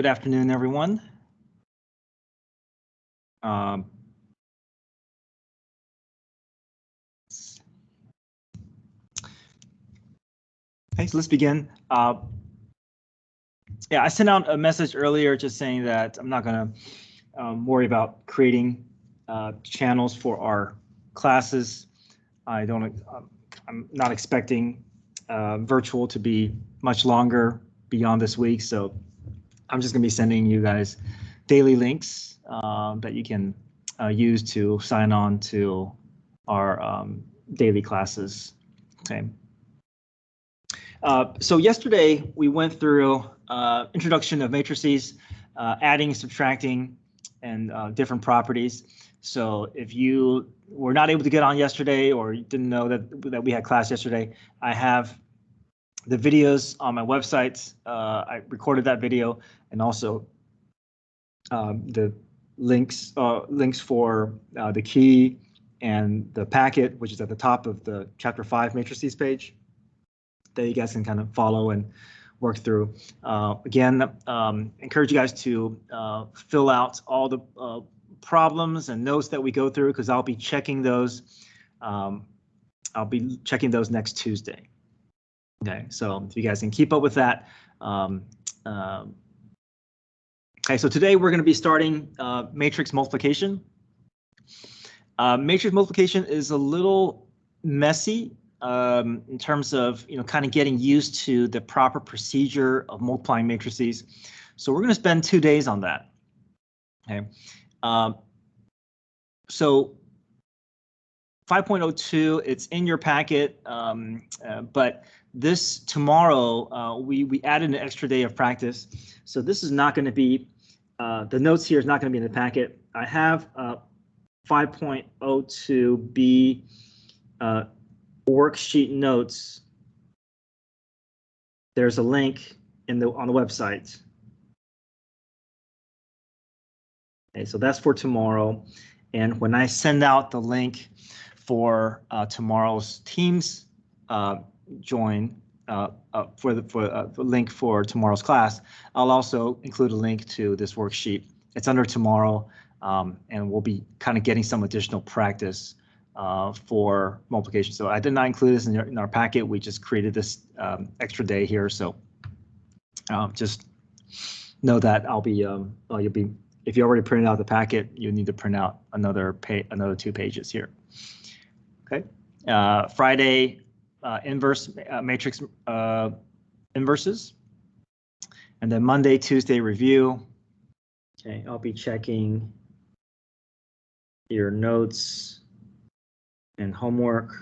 Good afternoon, everyone. Okay, so let's begin. Yeah, I sent out a message earlier just saying that I'm not going to worry about creating channels for our classes. I'm not expecting virtual to be much longer beyond this week, so I'm just going to be sending you guys daily links that you can use to sign on to our daily classes. Okay. So yesterday we went through introduction of matrices, adding, subtracting, and different properties. So if you were not able to get on yesterday or you didn't know that we had class yesterday, I have the videos on my website. I recorded that video, and also the links for the key and the packet, which is at the top of the Chapter 5 matrices page, that you guys can kind of follow and work through. Again, encourage you guys to fill out all the problems and notes that we go through, because I'll be checking those. I'll be checking those next Tuesday. Okay, so if you guys can keep up with that. Okay, so today we're going to be starting matrix multiplication. Matrix multiplication is a little messy in terms of kind of getting used to the proper procedure of multiplying matrices. So we're going to spend 2 days on that. Okay, so 5.02, it's in your packet, but this tomorrow we added an extra day of practice. So this is not going to be, the notes here is not going to be in the packet. I have 5.02B worksheet notes. There's a link on the website. Okay, so that's for tomorrow. And when I send out the link for tomorrow's Teams join for the link for tomorrow's class, I'll also include a link to this worksheet. It's under tomorrow, and we'll be kind of getting some additional practice for multiplication. So I did not include this in our packet. We just created this extra day here. So just know that I'll be you'll be, if you already printed out the packet, you need to print out another 2 pages here. Okay, Friday inverse matrix inverses, and then Monday, Tuesday review. Okay, I'll be checking your notes and homework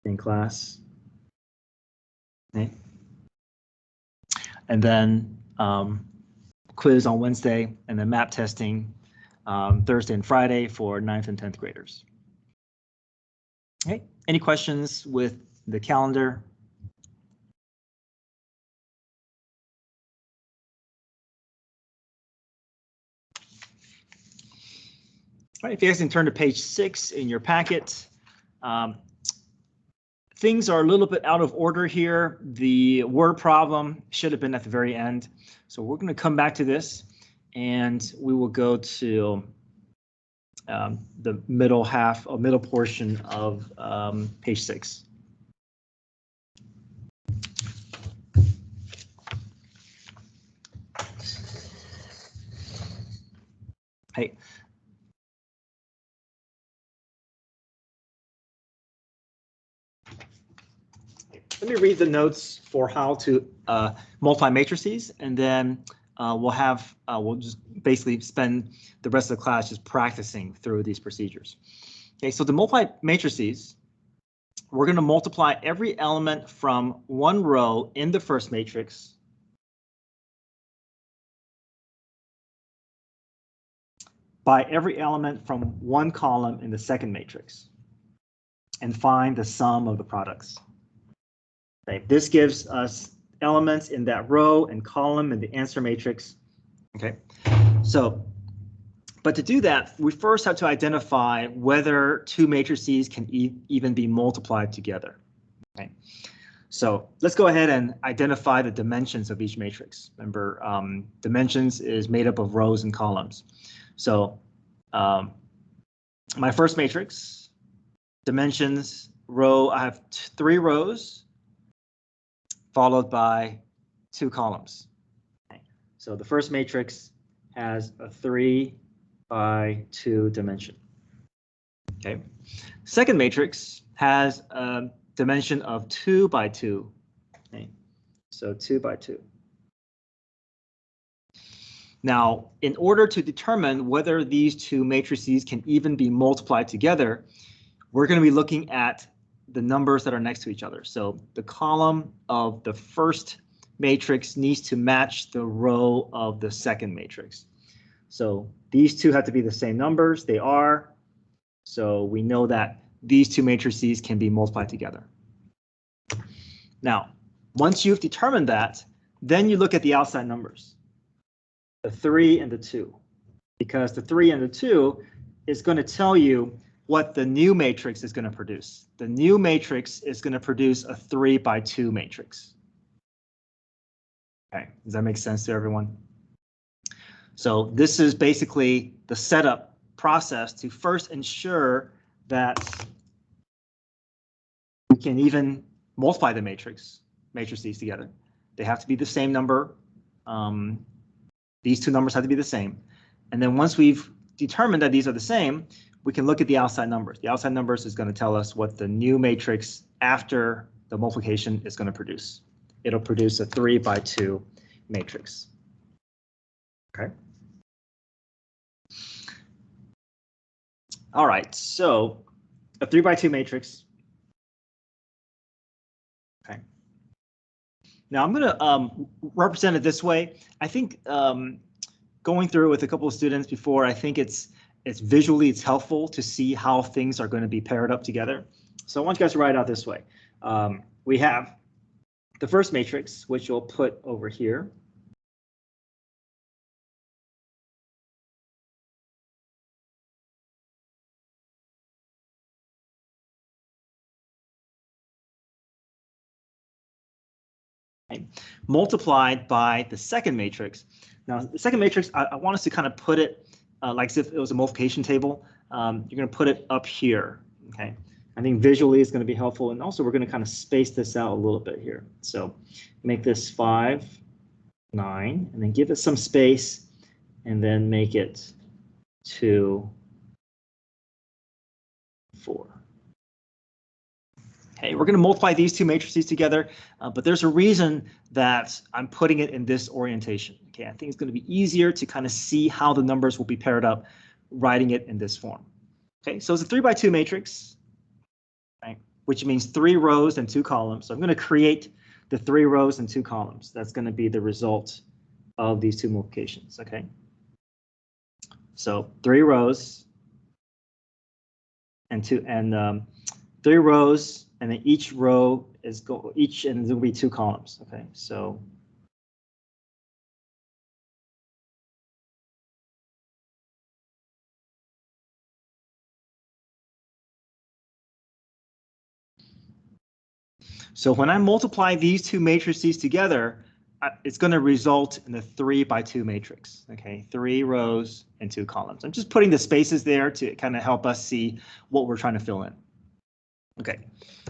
in class. Okay, and then quiz on Wednesday, and then map testing Thursday and Friday for 9th and 10th graders. Okay, any questions with the calendar? All right, if you guys can turn to page 6 in your packet. Things are a little bit out of order here. The word problem should have been at the very end. So we're going to come back to this, and we will go to the middle portion of page 6. Hey. Let me read the notes for how to multiply matrices, and then we'll just basically spend the rest of the class just practicing through these procedures. Okay, so to multiply matrices, we're going to multiply every element from one row in the first matrix by every element from one column in the second matrix, and find the sum of the products. Okay, this gives us elements in that row and column in the answer matrix. Okay, so, but to do that, we first have to identify whether 2 matrices can even be multiplied together. Okay, So let's go ahead and identify the dimensions of each matrix. Remember, dimensions is made up of rows and columns. So my first matrix, dimensions, row, I have 3 rows followed by 2 columns. Okay. So the first matrix has a 3 by 2 dimension. Okay. Second matrix has a dimension of 2 by 2. Okay. So 2 by 2. Now, in order to determine whether these 2 matrices can even be multiplied together, we're going to be looking at the numbers that are next to each other. So the column of the first matrix needs to match the row of the second matrix. So these 2 have to be the same numbers. They are. So we know that these 2 matrices can be multiplied together. Now, once you've determined that, then you look at the outside numbers, the 3 and the 2, because the 3 and the 2 is going to tell you what the new matrix is going to produce. The new matrix is going to produce a 3 by 2 matrix. Okay, does that make sense to everyone? So this is basically the setup process to first ensure that we can even multiply the matrices together. They have to be the same number. These 2 numbers have to be the same. And then once we've determined that these are the same, we can look at the outside numbers. The outside numbers is going to tell us what the new matrix after the multiplication is going to produce. It'll produce a 3 by 2 matrix. Okay. All right, so a 3 by 2 matrix. Okay. Now I'm going to represent it this way. I think going through with a couple of students before, I think it's visually helpful to see how things are going to be paired up together. So I want you guys to write it out this way. We have the first matrix, which you'll put over here. Okay. Multiplied by the second matrix. Now, the second matrix, I want us to kind of put it like as if it was a multiplication table. You're going to put it up here. Okay. I think visually it's going to be helpful. And also we're going to kind of space this out a little bit here. So make this 5, 9, and then give it some space and then make it 2, 4. Okay, we're going to multiply these 2 matrices together, but there's a reason that I'm putting it in this orientation. Okay, I think it's going to be easier to kind of see how the numbers will be paired up, writing it in this form. Okay, so it's a 3 by 2 matrix, right, which means 3 rows and 2 columns. So I'm going to create the 3 rows and 2 columns. That's going to be the result of these 2 multiplications. Okay, so 3 rows and 3 rows. And then each row is and there'll be 2 columns. Okay, so when I multiply these 2 matrices together, it's going to result in a 3 by 2 matrix. Okay, 3 rows and 2 columns. I'm just putting the spaces there to kind of help us see what we're trying to fill in. Okay,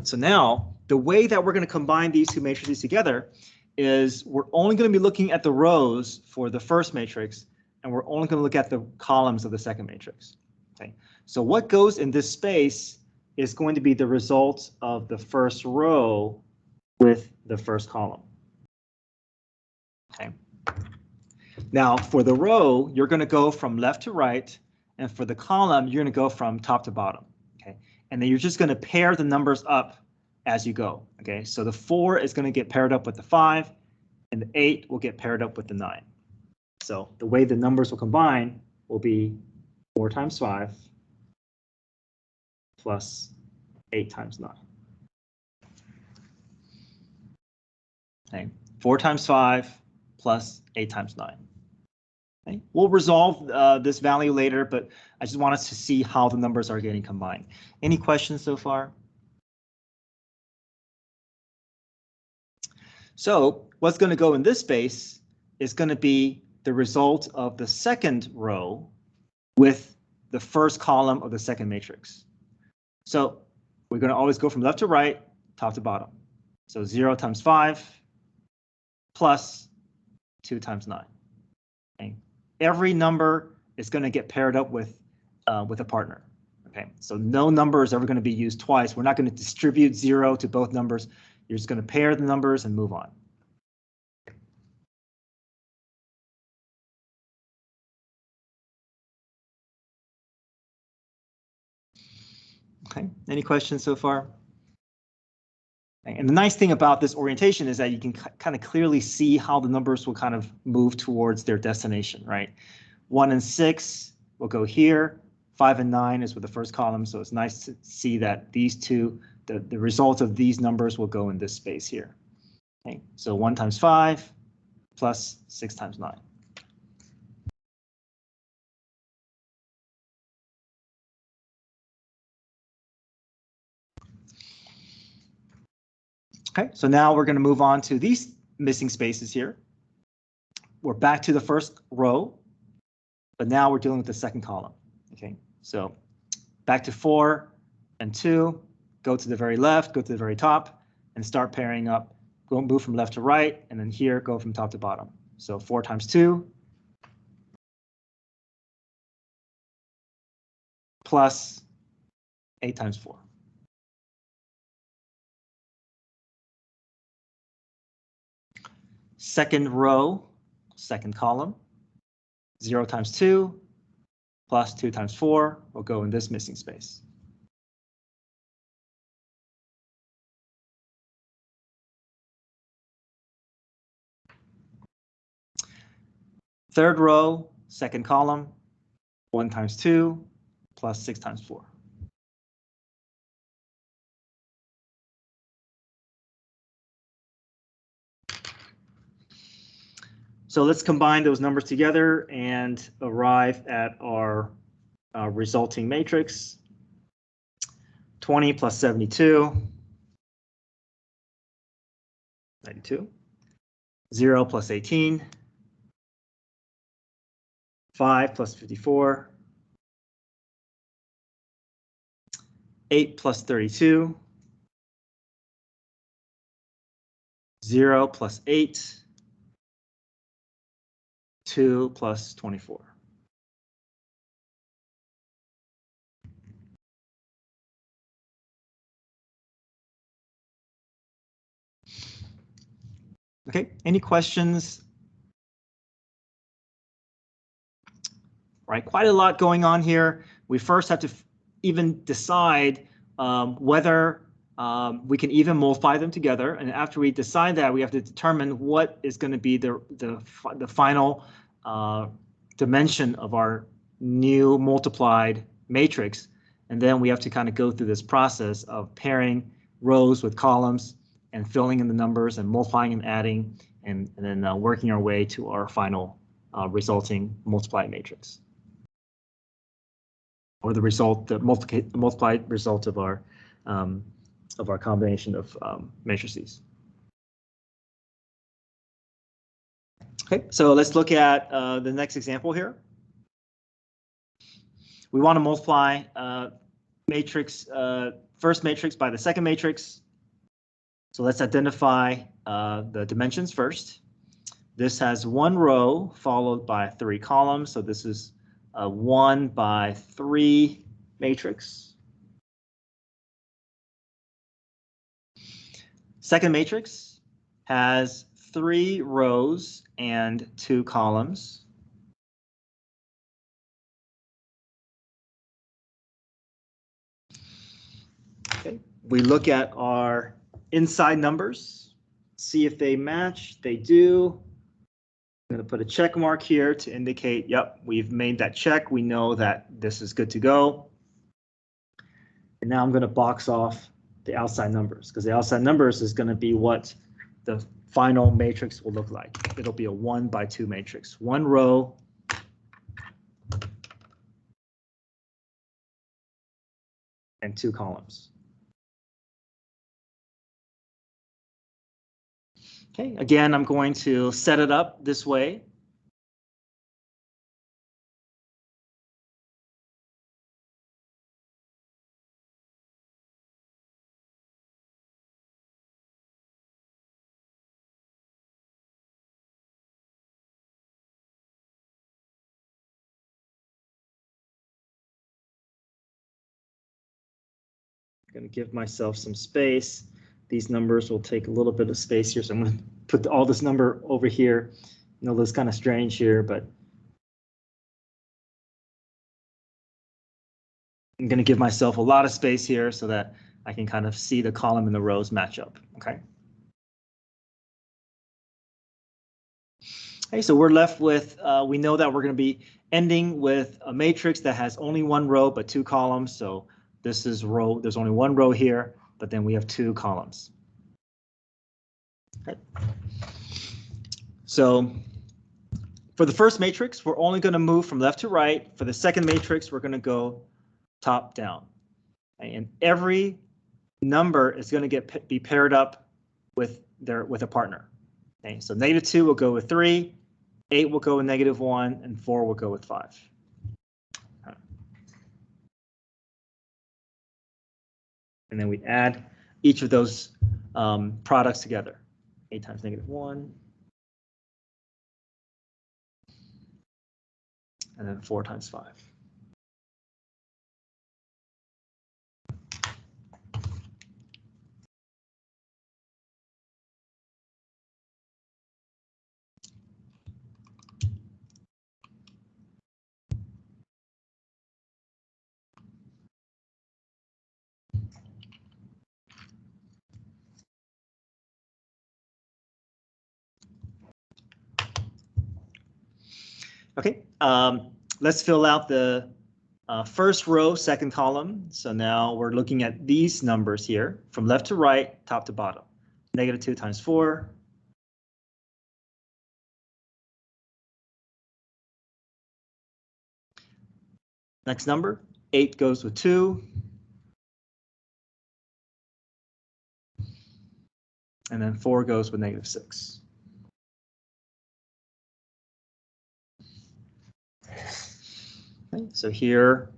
so now the way that we're going to combine these 2 matrices together is we're only going to be looking at the rows for the first matrix, and we're only going to look at the columns of the second matrix. Okay, so what goes in this space is going to be the result of the first row with the first column. Okay. Now for the row, you're going to go from left to right, and for the column, you're going to go from top to bottom. Okay, and then you're just going to pair the numbers up as you go. Okay, so the 4 is going to get paired up with the 5, and the 8 will get paired up with the 9. So the way the numbers will combine will be 4 times 5 plus 8 times 9. Okay, 4 times 5 plus 8 times 9. Okay. We'll resolve this value later, but I just want us to see how the numbers are getting combined. Any questions so far? So what's going to go in this space is going to be the result of the second row with the first column of the second matrix. So we're going to always go from left to right, top to bottom. So 0 times 5 plus 2 times 9. Okay. Every number is going to get paired up with a partner. Okay, so no number is ever going to be used twice. We're not going to distribute 0 to both numbers. You're just going to pair the numbers and move on. Okay, any questions so far? And the nice thing about this orientation is that you can kind of clearly see how the numbers will kind of move towards their destination, right? 1 and 6 will go here. 5 and 9 is with the first column, so it's nice to see that these two, the result of these numbers will go in this space here. Okay, so 1 times 5 plus 6 times 9. Okay, so now we're going to move on to these missing spaces here. We're back to the first row, but now we're dealing with the second column. Okay, so back to 4 and 2, go to the very left, go to the very top, and start pairing up. Go move from left to right, and then here go from top to bottom. So 4 times 2 plus 8 times 4. Second row, second column, 0 times 2 plus 2 times 4 will go in this missing space. Third row, second column, 1 times 2 plus 6 times 4. So let's combine those numbers together and arrive at our resulting matrix. 20 plus 72, 92. 0 plus 18, 5 plus 54, 8 plus 32, 0 plus 8, 2 plus 24. Okay, any questions? Right, quite a lot going on here. We first have to even decide whether we can even multiply them together. And after we decide that, we have to determine what is going to be the final dimension of our new multiplied matrix. And then we have to kind of go through this process of pairing rows with columns and filling in the numbers and multiplying and adding, and then working our way to our final resulting multiplied matrix, or the result, the multiplied result of our combination of matrices. Okay, so let's look at the next example here. We want to multiply matrix, first matrix by the second matrix. So let's identify the dimensions first. This has 1 row followed by 3 columns. So this is a 1 by 3 matrix. Second matrix has 3 rows and 2 columns. Okay, we look at our inside numbers, see if they match. They do. I'm going to put a check mark here to indicate, yep, we've made that check. We know that this is good to go. And now I'm going to box off the outside numbers, because the outside numbers is going to be what the final matrix will look like. It'll be a 1 by 2 matrix, 1 row and 2 columns. Okay, again, I'm going to set it up this way. I'm going to give myself some space. These numbers will take a little bit of space here, so I'm going to put all this number over here. I know that's kind of strange here, but I'm going to give myself a lot of space here so that I can kind of see the column and the rows match up. Okay. Okay, so we're left with, we know that we're going to be ending with a matrix that has only one row but two columns. So this is row, there's only one row here, but then we have two columns. Okay. So for the first matrix, we're only going to move from left to right. For the second matrix, we're going to go top down. And every number is going to be paired up with a partner. Okay, so -2 will go with 3, 8 will go with -1, and 4 will go with 5. Okay. And then we add each of those products together. 8 times -1, and then 4 times 5. Okay, let's fill out the first row, second column. So now we're looking at these numbers here from left to right, top to bottom. -2 times 4. Next number, 8 goes with 2. And then 4 goes with -6. Okay, so here,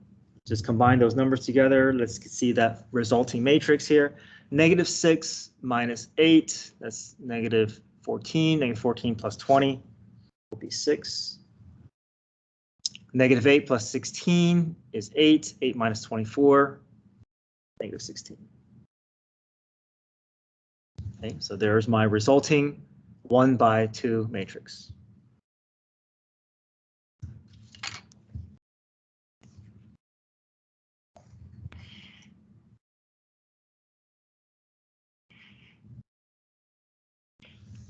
just combine those numbers together. Let's see that resulting matrix here. -6 minus 8, that's -14. -14 plus 20 will be 6. -8 plus 16 is 8. 8 minus 24, -16. Okay, so there's my resulting 1/2 matrix.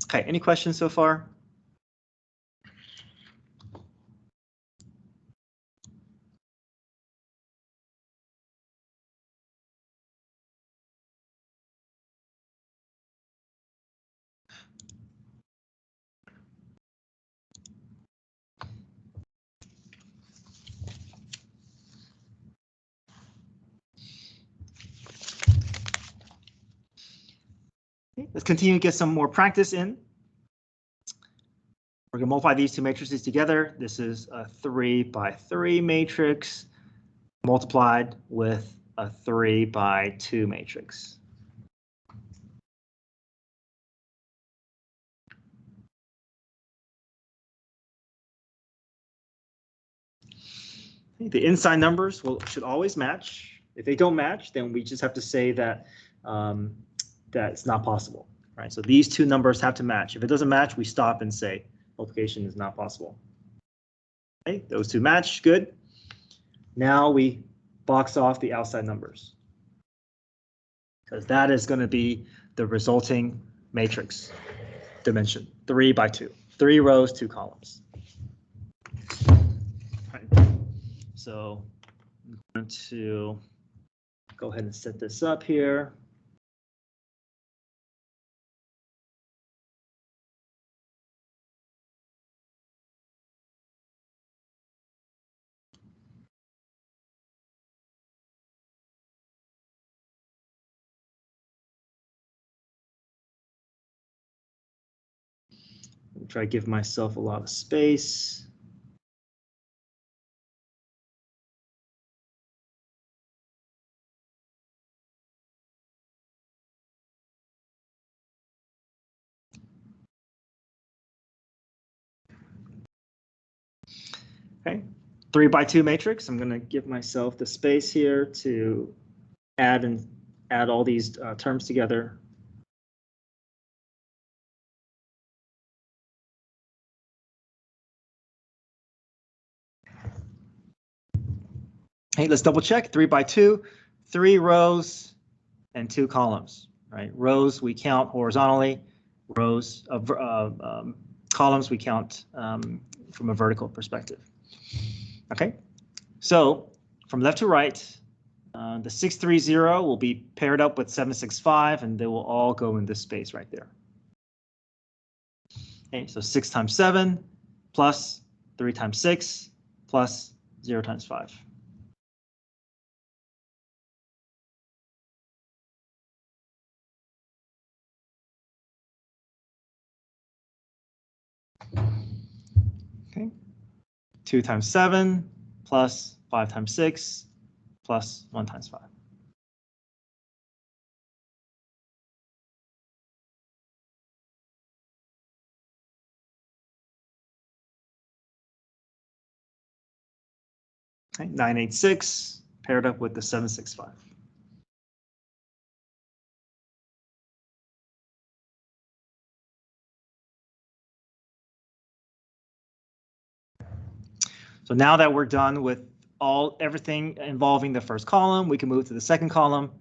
Okay, any questions so far? Okay, let's continue to get some more practice in. We're going to multiply these two matrices together. This is a 3/3 matrix multiplied with a 3/2 matrix. The inside numbers should always match. If they don't match, then we just have to say that that it's not possible, right? So these two numbers have to match. If it doesn't match, we stop and say multiplication is not possible. Okay, those two match, good. Now we box off the outside numbers, because that is going to be the resulting matrix dimension, 3/2, 3 rows, 2 columns. Right. So I'm going to go ahead and set this up here. try to give myself a lot of space. Okay, 3 by 2 matrix. I'm going to give myself the space here to add all these terms together. Hey, let's double check. 3 by 2, 3 rows and 2 columns. Right? Rows we count horizontally. Rows of columns we count from a vertical perspective. Okay, so from left to right, the 630 will be paired up with 765, and they will all go in this space right there. Okay, so 6 times 7 plus 3 times 6 plus 0 times 5. Okay, 2 times 7 plus 5 times 6 plus 1 times 5. Okay, 986 paired up with the 765. So now that we're done with everything involving the first column, we can move to the second column,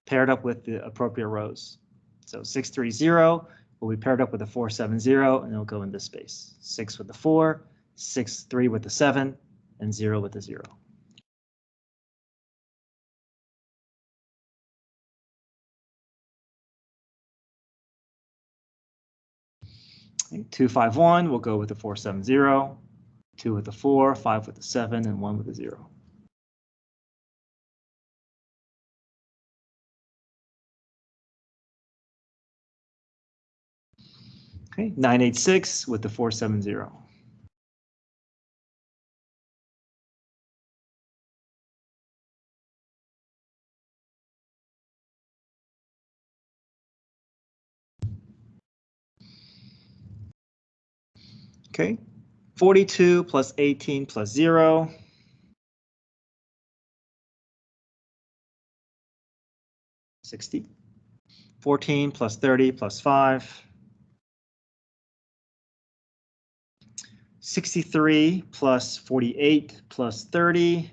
paired up with the appropriate rows. So 630 will be paired up with a 470, and it'll go in this space. 6 with the 4, 6, 3 with the 7, and 0 with the 0. Okay, 251 will go with the 470, 2 with the 4, 5 with the 7, and 1 with the 0. Okay, 986 with the 470. Okay, 42 plus 18 plus 0. 60. 14 plus 30 plus 5. 63 plus 48 plus 30.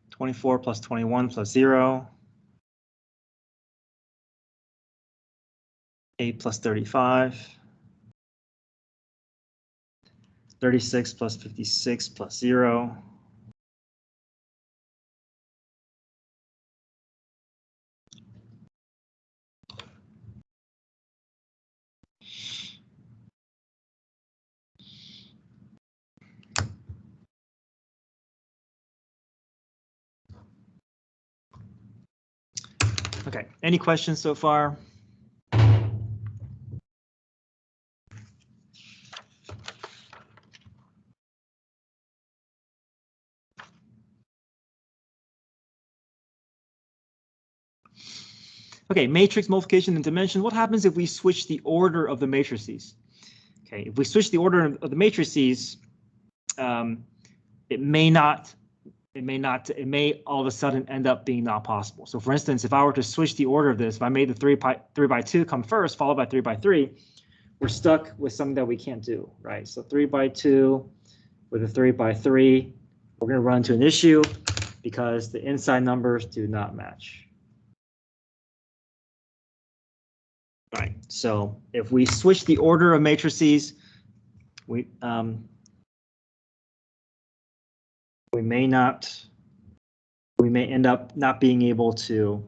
24 plus 21 plus 0. 8 plus 35. 36 plus 56 plus 0. Okay, any questions so far? Okay, matrix multiplication and dimension. What happens if we switch the order of the matrices? Okay, if we switch the order of the matrices, it may all of a sudden end up being not possible. So for instance, if I were to switch the order of this, if I made the 3 by 2 come first, followed by 3 by 3, we're stuck with something that we can't do, right? So 3 by 2 with a 3 by 3, we're going to run into an issue because the inside numbers do not match. Right, so if we switch the order of matrices, we may end up not being able to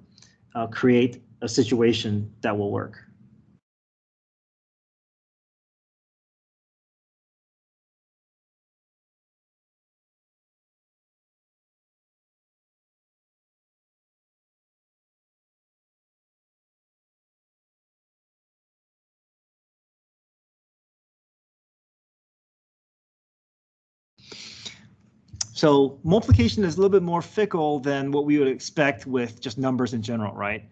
create a situation that will work. So multiplication is a little bit more fickle than what we would expect with just numbers in general, right?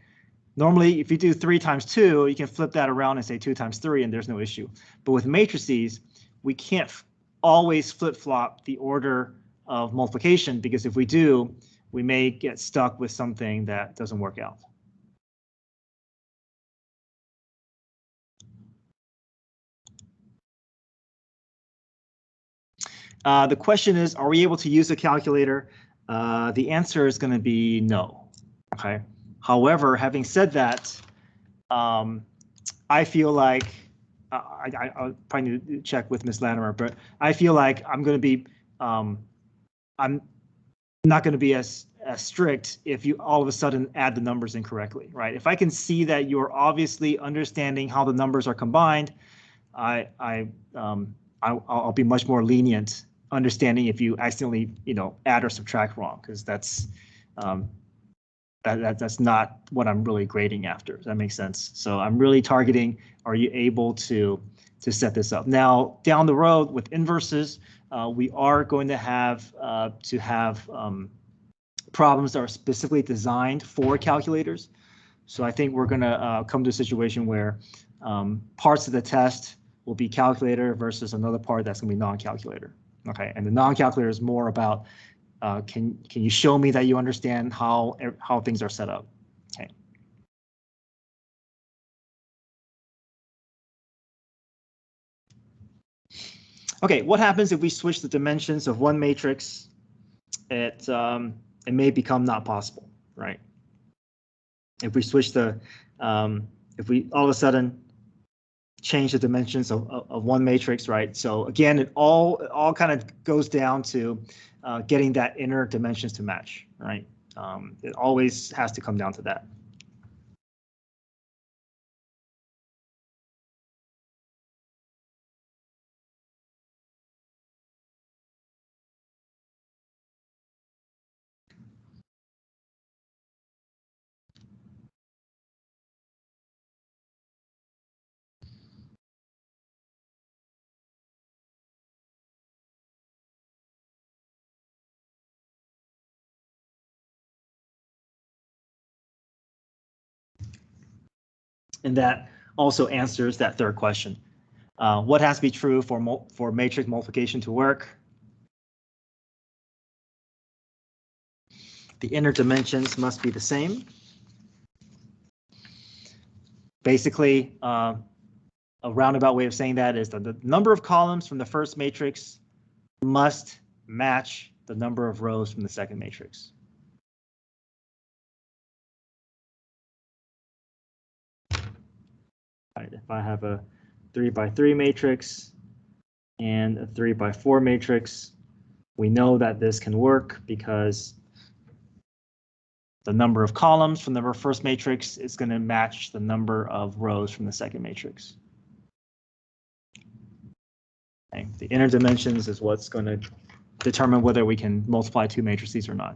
Normally, if you do 3 times 2, you can flip that around and say 2 times 3, and there's no issue. But with matrices, we can't always flip-flop the order of multiplication, because if we do, we may get stuck with something that doesn't work out. The question is, are we able to use a calculator? The answer is going to be no. Okay. However, having said that, I feel like I'll probably need to check with Ms. Latimer, but I feel like I'm going to be I'm not going to be as strict if you all of a sudden add the numbers incorrectly, right? If I can see that you're obviously understanding how the numbers are combined, I'll be much more lenient, understanding if you accidentally, add or subtract wrong, because that's that's not what I'm really grading after. Does that make sense? So I'm really targeting, are you able to set this up? Now, down the road with inverses, we are going to have problems that are specifically designed for calculators. So I think we're going to come to a situation where parts of the test will be calculator versus another part that's going to be non-calculator. Okay, and the non-calculator is more about can you show me that you understand how things are set up? Okay. Okay, what happens if we switch the dimensions of one matrix? It may become not possible, right? If we switch if we all of a sudden change the dimensions of one matrix, right? So again, it all kind of goes down to getting that inner dimensions to match, right? It always has to come down to that. And that also answers that third question. What has to be true for matrix multiplication to work? The inner dimensions must be the same. Basically, a roundabout way of saying that is that the number of columns from the first matrix must match the number of rows from the second matrix. Right, if I have a 3x3 matrix and a 3x4 matrix, we know that this can work because the number of columns from the first matrix is going to match the number of rows from the second matrix. Okay. The inner dimensions is what's going to determine whether we can multiply two matrices or not.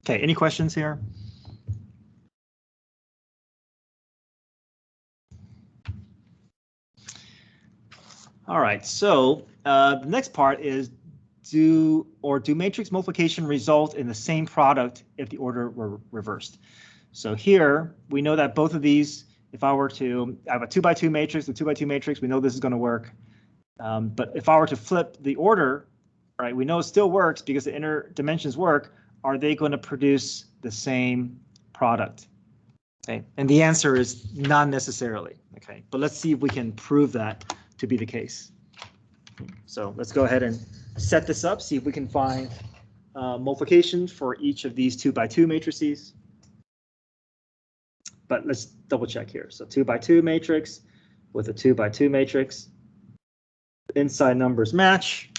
Okay, any questions here? All right, so the next part is do matrix multiplication result in the same product if the order were reversed? So here we know that both of these, if I were to have a 2x2 matrix, a 2x2 matrix, we know this is going to work. But if I were to flip the order, right, we know it still works because the inner dimensions work. Are they going to produce the same product? Okay, and the answer is not necessarily. Okay, but let's see if we can prove that to be the case. So let's go ahead and set this up, see if we can find multiplication for each of these 2x2 matrices. But let's double check here. So 2x2 matrix with a 2x2 matrix. Inside numbers match.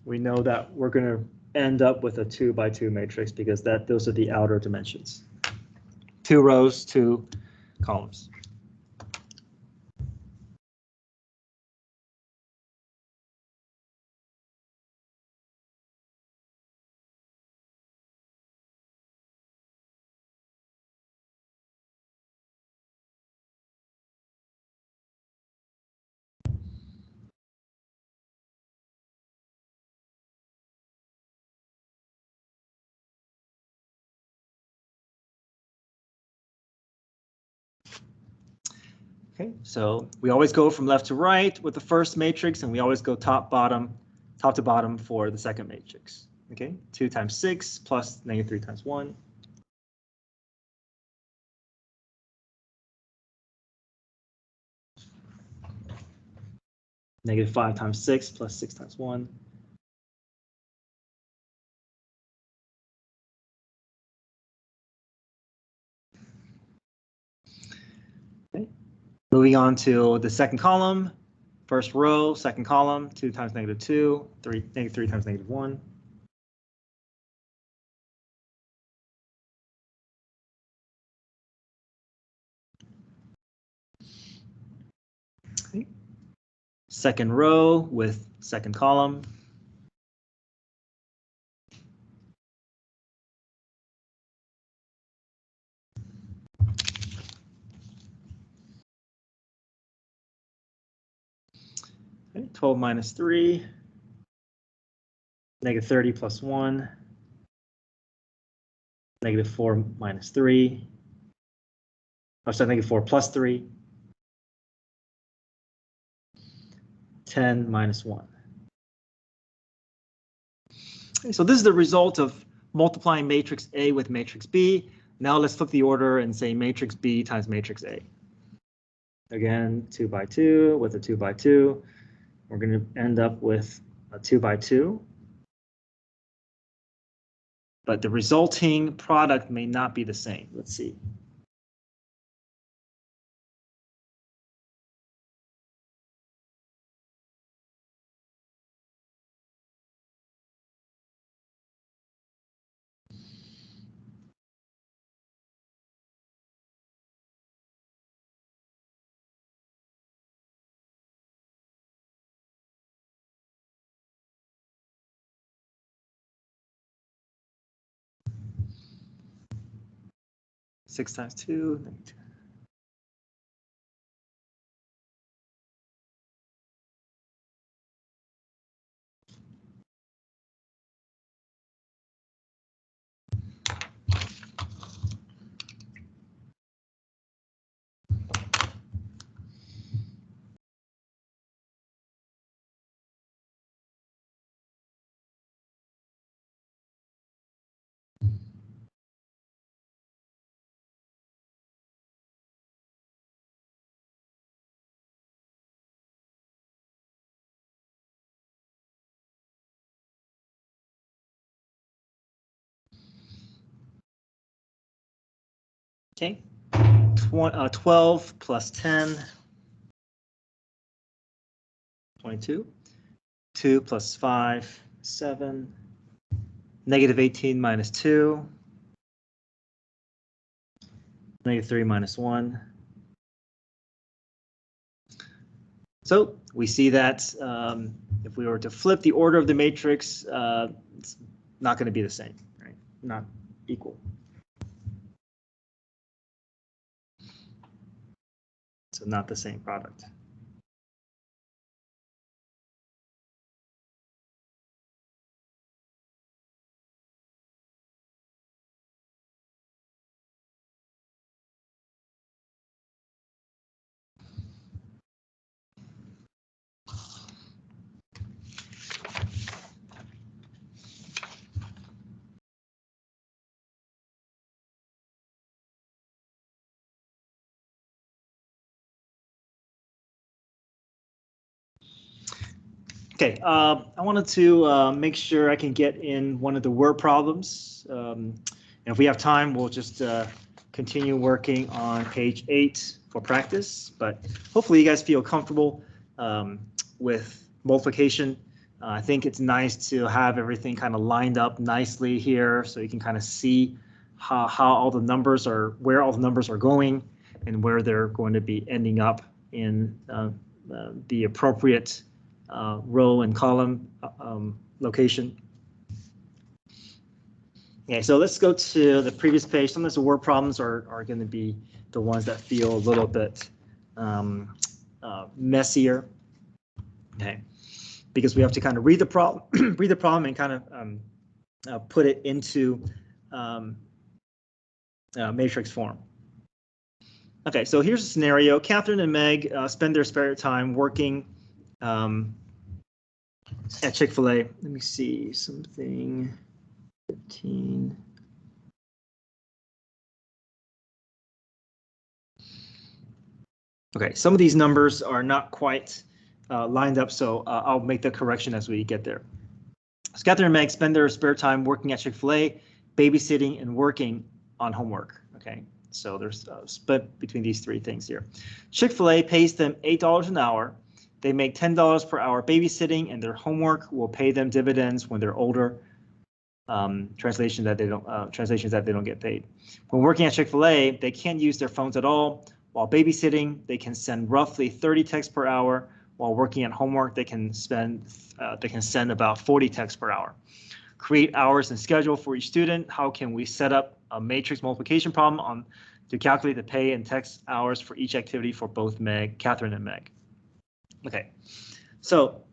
We know that we're going to end up with a 2x2 matrix because those are the outer dimensions. 2 rows, 2 columns. Okay, so we always go from left to right with the first matrix, and we always go top to bottom for the second matrix. Okay, 2 times 6 plus -3 times 1. -5 times 6 plus 6 times 1. Okay. Moving on to the second column, first row, second column, 2 times -2, -3 times -1. Okay. Second row with second column. Okay, 12 minus 3, -30 plus 1, -4 minus 3, oh, sorry, -4 plus 3, 10 minus 1. Okay, so this is the result of multiplying matrix A with matrix B. Now let's flip the order and say matrix B times matrix A. Again, 2 by 2 with a 2 by 2. We're going to end up with a 2 by 2. But the resulting product may not be the same. Let's see. Six times 2, -2. Okay, 12 plus 10, 22. 2 plus 5, 7. -18 minus 2. -3 minus 1. So we see that if we were to flip the order of the matrix, it's not going to be the same, right? Not equal. So not the same product. Okay, I wanted to make sure I can get in one of the word problems. And if we have time, we'll just continue working on page 8 for practice. But hopefully you guys feel comfortable with multiplication. I think it's nice to have everything kind of lined up nicely here so you can kind of see how all the numbers are, where all the numbers are going and where they're going to be ending up in the appropriate row and column location. Okay, so let's go to the previous page. Some of the word problems are going to be the ones that feel a little bit messier. Okay, because we have to kind of read the problem, and kind of put it into matrix form. Okay, so here's a scenario. Catherine and Meg spend their spare time working at Chick-fil-A. Let me see something. 15. Okay, some of these numbers are not quite lined up, so I'll make the correction as we get there. So Catherine and Meg spend their spare time working at Chick-fil-A, babysitting, and working on homework. Okay, so there's a split between these three things here. Chick-fil-A pays them $8 an hour. They make $10 per hour babysitting, and their homework will pay them dividends when they're older. Translations that they don't get paid. When working at Chick-fil-A, they can't use their phones at all. While babysitting, they can send roughly 30 texts per hour. While working at homework, they can send about 40 texts per hour. Create hours and schedule for each student. How can we set up a matrix multiplication problem to calculate the pay and text hours for each activity for both Catherine and Meg? Okay, so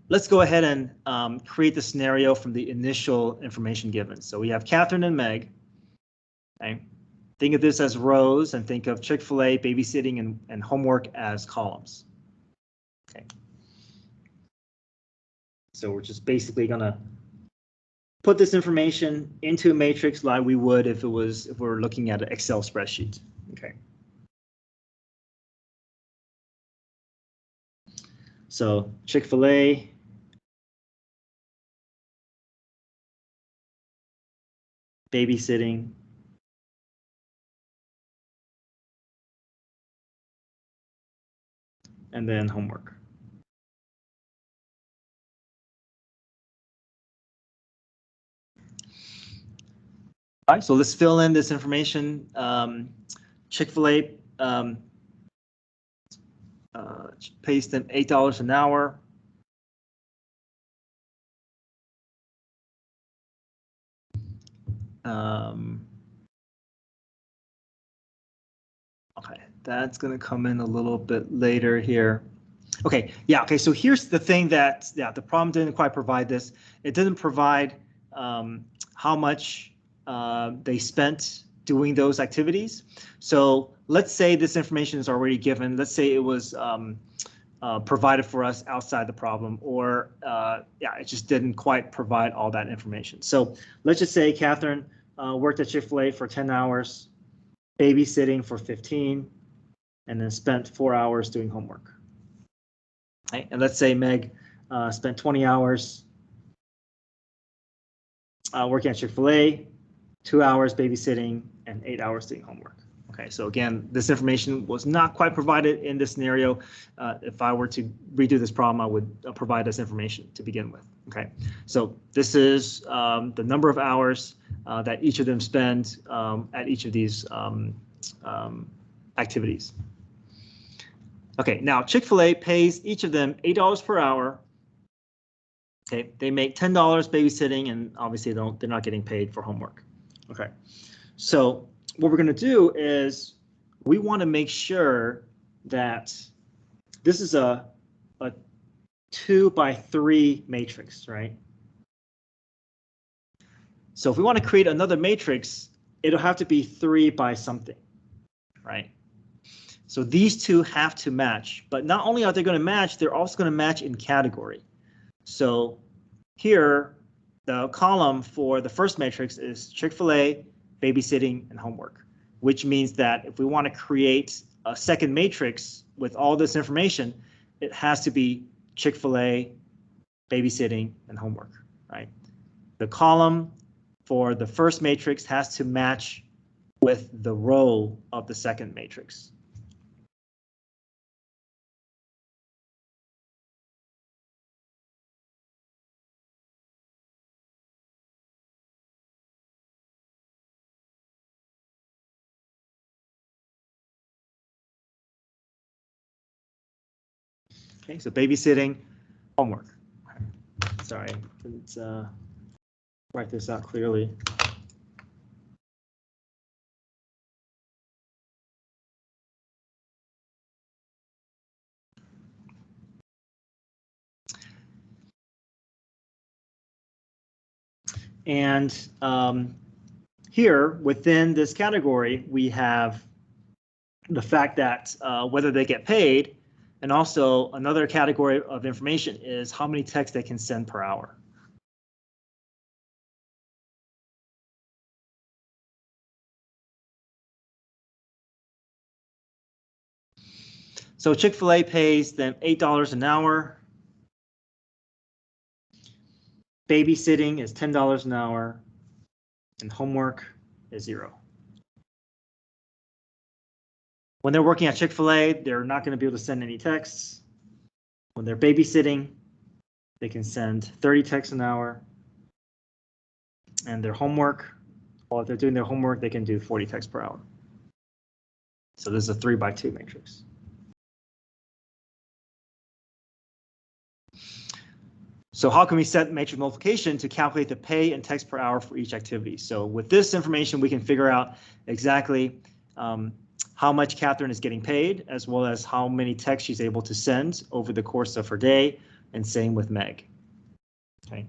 let's go ahead and create the scenario from the initial information given. So we have Catherine and Meg. Okay. Think of this as rows and think of Chick-fil-A, babysitting, and homework as columns. Okay. So we're just basically gonna put this information into a matrix like we would if we're looking at an Excel spreadsheet. Okay. So Chick-fil-A, babysitting, and then homework. All right, so let's fill in this information. Chick-fil-A pays them $8 an hour. Okay, that's going to come in a little bit later here. Okay, yeah, okay, so here's the thing that, the problem didn't quite provide this. It didn't provide how much they spent doing those activities. So let's say this information is already given. Let's say it was provided for us outside the problem, or it just didn't quite provide all that information. So let's just say Catherine worked at Chick-fil-A for 10 hours, babysitting for 15, and then spent 4 hours doing homework. Okay. And let's say Meg spent 20 hours working at Chick-fil-A, 2 hours babysitting, and 8 hours doing homework. Okay, so again, this information was not quite provided in this scenario. If I were to redo this problem, I would provide this information to begin with. Okay, so this is the number of hours that each of them spend at each of these activities. Okay, now Chick-fil-A pays each of them $8 per hour. Okay, they make $10 babysitting, and obviously they're not getting paid for homework. Okay, so what we're going to do is we want to make sure that this is a 2 by 3 matrix, right? So if we want to create another matrix, it'll have to be 3 by something, right? So these two have to match, but not only are they going to match, they're also going to match in category. So here, the column for the first matrix is Chick-fil-A, babysitting, and homework, which means that if we want to create a second matrix with all this information, it has to be Chick-fil-A, babysitting, and homework, right? The column for the first matrix has to match with the row of the second matrix. Okay, so babysitting, homework. Sorry, didn't write this out clearly. And here within this category, we have the fact that whether they get paid, and also another category of information is how many texts they can send per hour. So Chick-fil-A pays them $8 an hour. Babysitting is $10 an hour, and homework is $0. When they're working at Chick-fil-A, they're not going to be able to send any texts. When they're babysitting, they can send 30 texts an hour. And their homework, while if they're doing their homework, they can do 40 texts per hour. So this is a 3x2 matrix. So how can we set matrix multiplication to calculate the pay and text per hour for each activity? So with this information, we can figure out exactly how much Catherine is getting paid, as well as how many texts she's able to send over the course of her day, and same with Meg. Okay.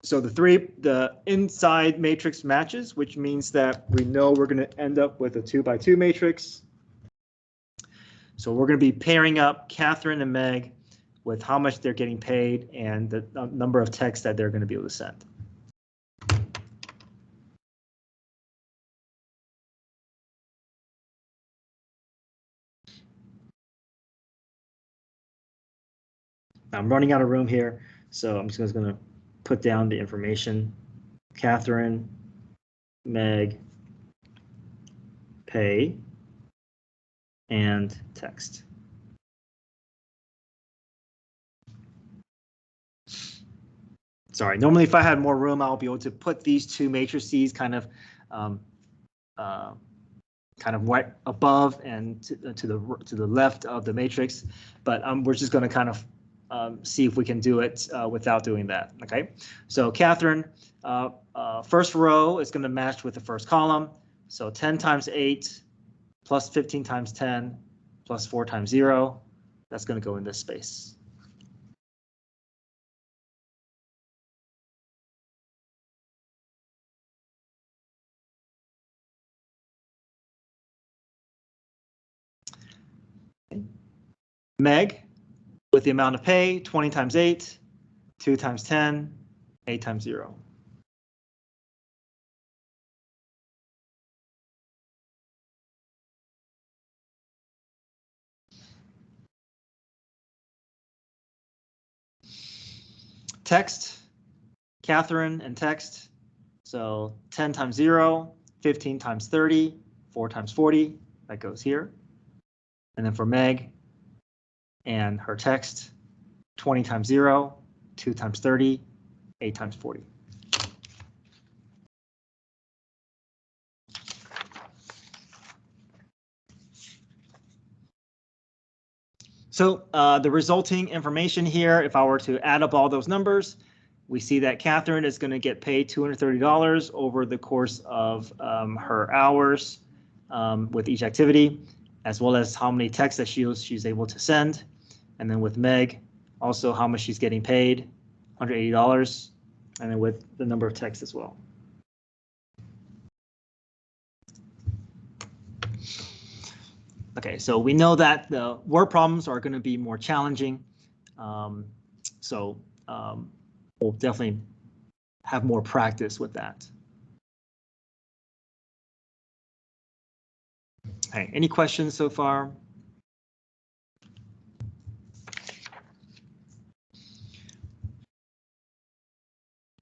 So the inside matrix matches, which means that we know we're going to end up with a 2x2 matrix. So we're going to be pairing up Catherine and Meg with how much they're getting paid and the number of texts that they're going to be able to send. I'm running out of room here, so I'm just going to put down the information. Catherine, Meg, pay, and text. Sorry, normally if I had more room, I'll be able to put these two matrices kind of right above and to the left of the matrix, but we're just going to kind of see if we can do it without doing that. Okay, so Catherine, first row is going to match with the first column. So 10 times 8 plus 15 times 10 plus 4 times 0. That's going to go in this space. Meg, with the amount of pay, 20 times 8, 2 times 10, 8 times 0. Text, Catherine and text. So 10 times 0, 15 times 30, 4 times 40, that goes here. And then for Meg and her text, 20 times 0, 2 times 30, 8 times 40. So the resulting information here, if I were to add up all those numbers, we see that Catherine is going to get paid $230 over the course of her hours with each activity, as well as how many texts that she's able to send. And then with Meg, also how much she's getting paid, $180, and then with the number of texts as well. Okay, so we know that the word problems are going to be more challenging. We'll definitely have more practice with that. Okay, any questions so far?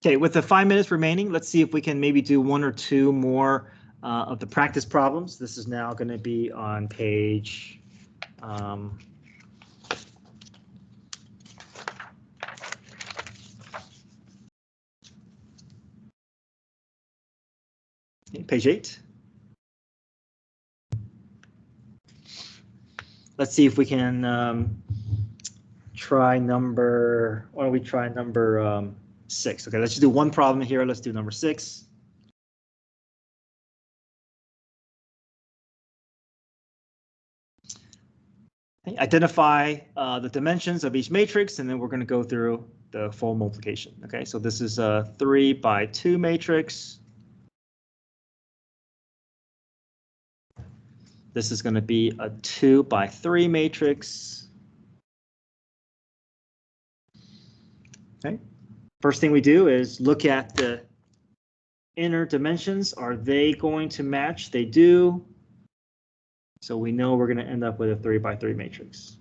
Okay, with the 5 minutes remaining, let's see if we can maybe do 1 or 2 more of the practice problems. This is now going to be on page page 8. Let's see if we can try number, why don't we try number 6? Okay, let's just do one problem here. Let's do number 6. Okay, identify the dimensions of each matrix, and then we're going to go through the full multiplication. Okay, so this is a 3 by 2 matrix. This is going to be a 2 by 3 matrix. Okay, first thing we do is look at the inner dimensions. Are they going to match? They do. So we know we're going to end up with a 3 by 3 matrix.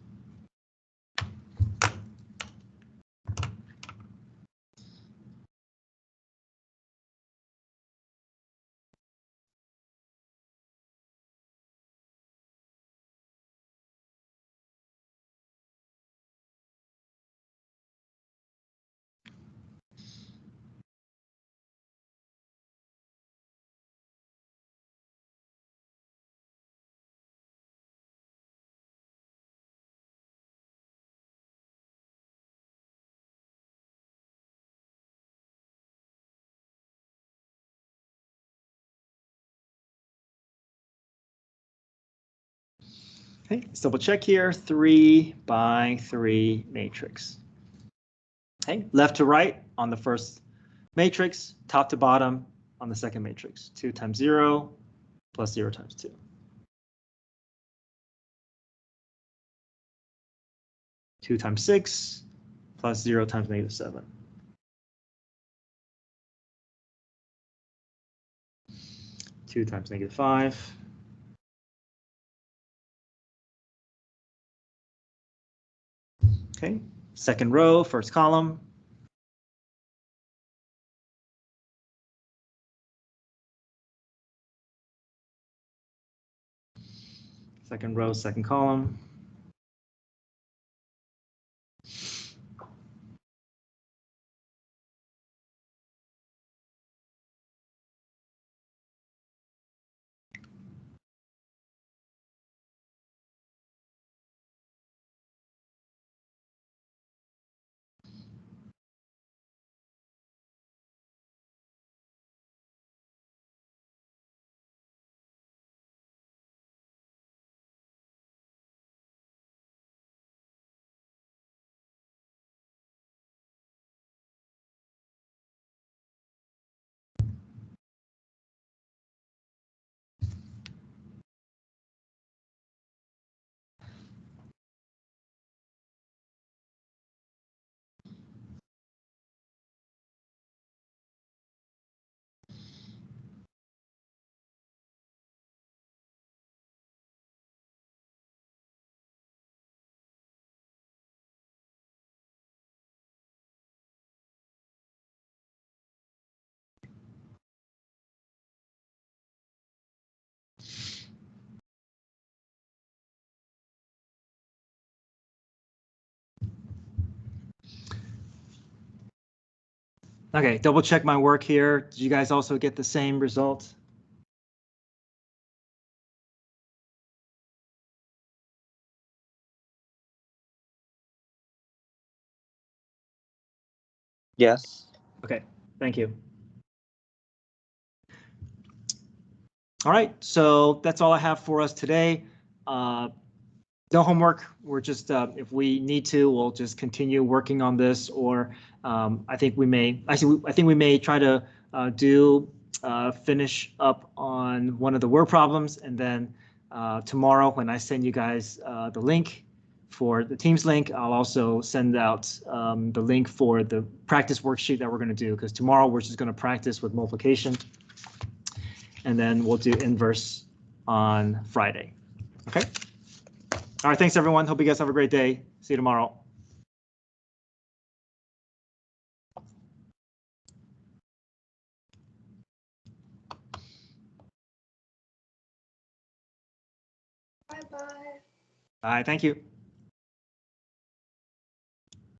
Okay, let's double check here, 3 by 3 matrix. Okay, left to right on the first matrix, top to bottom on the second matrix, 2 times 0 plus 0 times 2. Two times 6 plus 0 times -7. 2 times -5. Okay, second row, first column. Second row, second column. Okay, double check my work here. Did you guys also get the same result? Yes. Okay, thank you. All right, so that's all I have for us today. No homework. We're just, if we need to, we'll just continue working on this, or I think we may, actually, I think we may try to finish up on one of the word problems, and then tomorrow when I send you guys the link for the Teams link, I'll also send out the link for the practice worksheet that we're going to do, because tomorrow we're just going to practice with multiplication, and then we'll do inverse on Friday. Okay. All right, thanks everyone. Hope you guys have a great day. See you tomorrow. Bye-bye. All right, thank you.